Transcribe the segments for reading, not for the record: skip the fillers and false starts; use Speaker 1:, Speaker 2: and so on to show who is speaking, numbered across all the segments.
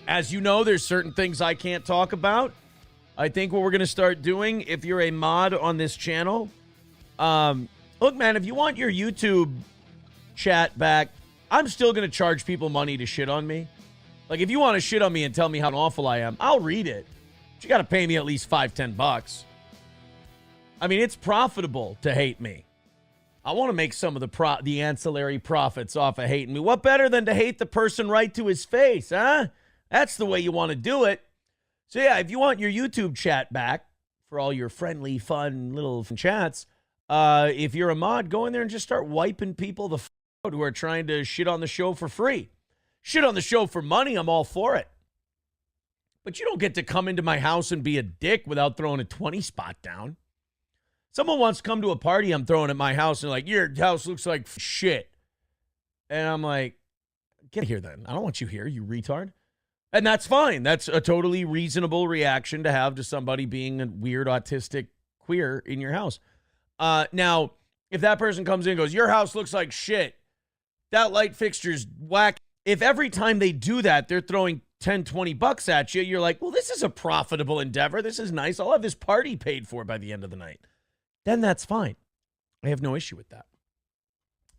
Speaker 1: As you know, there's certain things I can't talk about. I think what we're going to start doing, if you're a mod on this channel, look, man, if you want your YouTube chat back, I'm still going to charge people money to shit on me. Like, if you want to shit on me and tell me how awful I am, I'll read it. But you got to pay me at least $5-10. I mean, it's profitable to hate me. I want to make some of the ancillary profits off of hating me. What better than to hate the person right to his face, huh? That's the way you want to do it. So, yeah, if you want your YouTube chat back for all your friendly, fun little chats, if you're a mod, go in there and just start wiping people the out who are trying to shit on the show for free. Shit on the show for money, I'm all for it. But you don't get to come into my house and be a dick without throwing a 20 spot down. Someone wants to come to a party I'm throwing at my house and like, your house looks like shit. And I'm like, get here then. I don't want you here, you retard. And that's fine. That's a totally reasonable reaction to have to somebody being a weird autistic queer in your house. Now, if that person comes in and goes, your house looks like shit, that light fixture's whack. If every time they do that, they're throwing $10-20 at you, you're like, well, this is a profitable endeavor. This is nice. I'll have this party paid for by the end of the night. Then that's fine. I have no issue with that.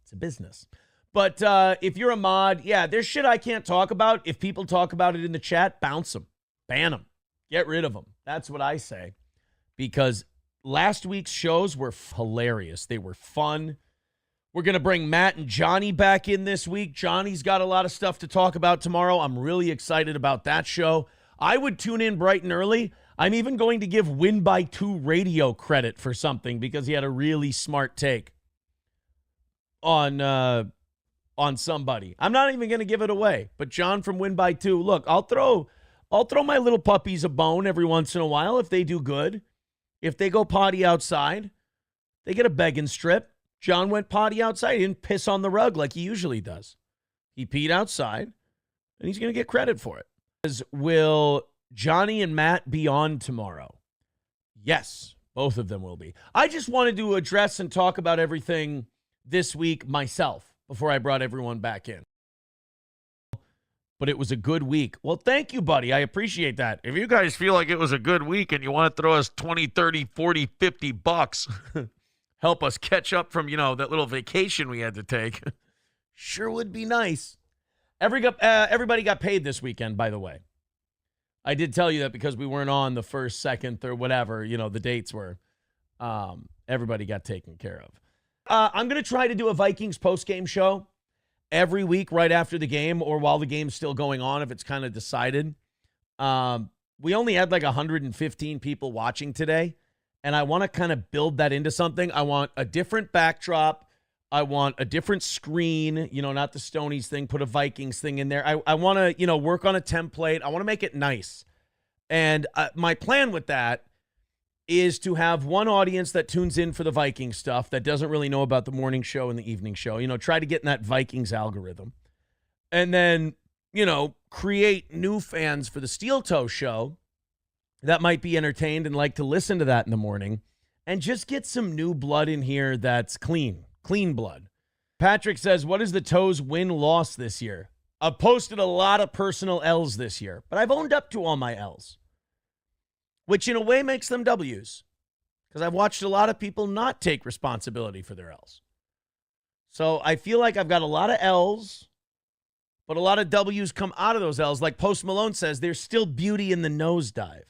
Speaker 1: It's a business. But if you're a mod, yeah, there's shit I can't talk about. If people talk about it in the chat, bounce them. Ban them. Get rid of them. That's what I say. Because last week's shows were hilarious. They were fun. We're going to bring Matt and Johnny back in this week. Johnny's got a lot of stuff to talk about tomorrow. I'm really excited about that show. I would tune in bright and early. I'm even going to give Win by 2 Radio credit for something because he had a really smart take on somebody. I'm not even going to give it away. But John from Win by 2, look, I'll throw my little puppies a bone every once in a while if they do good. If they go potty outside, they get a begging strip. John went potty outside. He didn't piss on the rug like he usually does. He peed outside, and he's going to get credit for it. Will Johnny and Matt be on tomorrow? Yes, both of them will be. I just wanted to address and talk about everything this week myself before I brought everyone back in. But it was a good week. Well, thank you, buddy. I appreciate that. If you guys feel like it was a good week and you want to throw us 20, 30, 40, 50 bucks, help us catch up from, that little vacation we had to take, sure would be nice. Everybody got paid this weekend, by the way. I did tell you that because we weren't on the 1st, 2nd, or whatever, the dates were. Everybody got taken care of. I'm going to try to do a Vikings postgame show every week right after the game or while the game's still going on if it's kind of decided. We only had like 115 people watching today, and I want to kind of build that into something. I want a different backdrop. I want a different screen, not the Stonies thing, put a Vikings thing in there. I want to, work on a template. I want to make it nice. And my plan with that is to have one audience that tunes in for the Viking stuff that doesn't really know about the morning show and the evening show, try to get in that Vikings algorithm. And then, create new fans for the Steel Toe show that might be entertained and like to listen to that in the morning, and just get some new blood in here that's clean blood. Patrick says, what is the Toes win-loss this year? I've posted a lot of personal L's this year, but I've owned up to all my L's, which in a way makes them W's, because I've watched a lot of people not take responsibility for their L's. So I feel like I've got a lot of L's, but a lot of W's come out of those L's. Like Post Malone says, there's still beauty in the nosedive.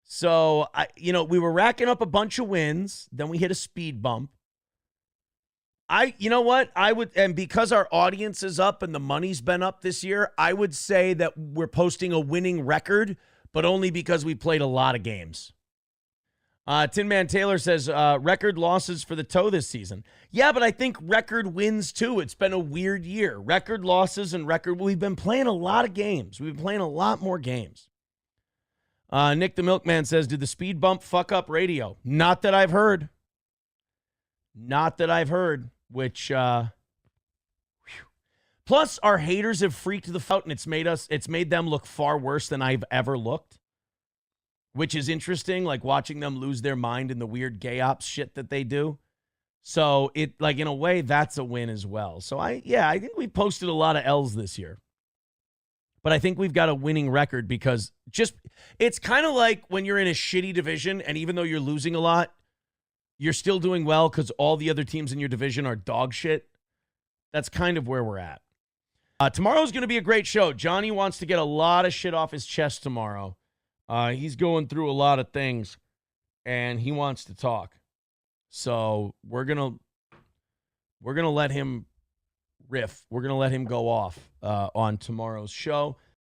Speaker 1: So, we were racking up a bunch of wins. Then we hit a speed bump. And because our audience is up and the money's been up this year, I would say that we're posting a winning record, but only because we played a lot of games. Tin Man Taylor says, record losses for the Toe this season. Yeah, but I think record wins too. It's been a weird year. Record losses and we've been playing a lot of games. We've been playing a lot more games. Nick the Milkman says, did the speed bump fuck up radio? Not that I've heard. Which, plus our haters have freaked the fuck out, and it's made them look far worse than I've ever looked, which is interesting, like watching them lose their mind in the weird gay ops shit that they do. So in a way, that's a win as well. So I think we posted a lot of L's this year, but I think we've got a winning record because it's kind of like when you're in a shitty division and even though you're losing a lot, you're still doing well because all the other teams in your division are dog shit. That's kind of where we're at. Tomorrow's going to be a great show. Johnny wants to get a lot of shit off his chest tomorrow. He's going through a lot of things, and he wants to talk. So we're gonna let him riff. We're gonna let him go off on tomorrow's show.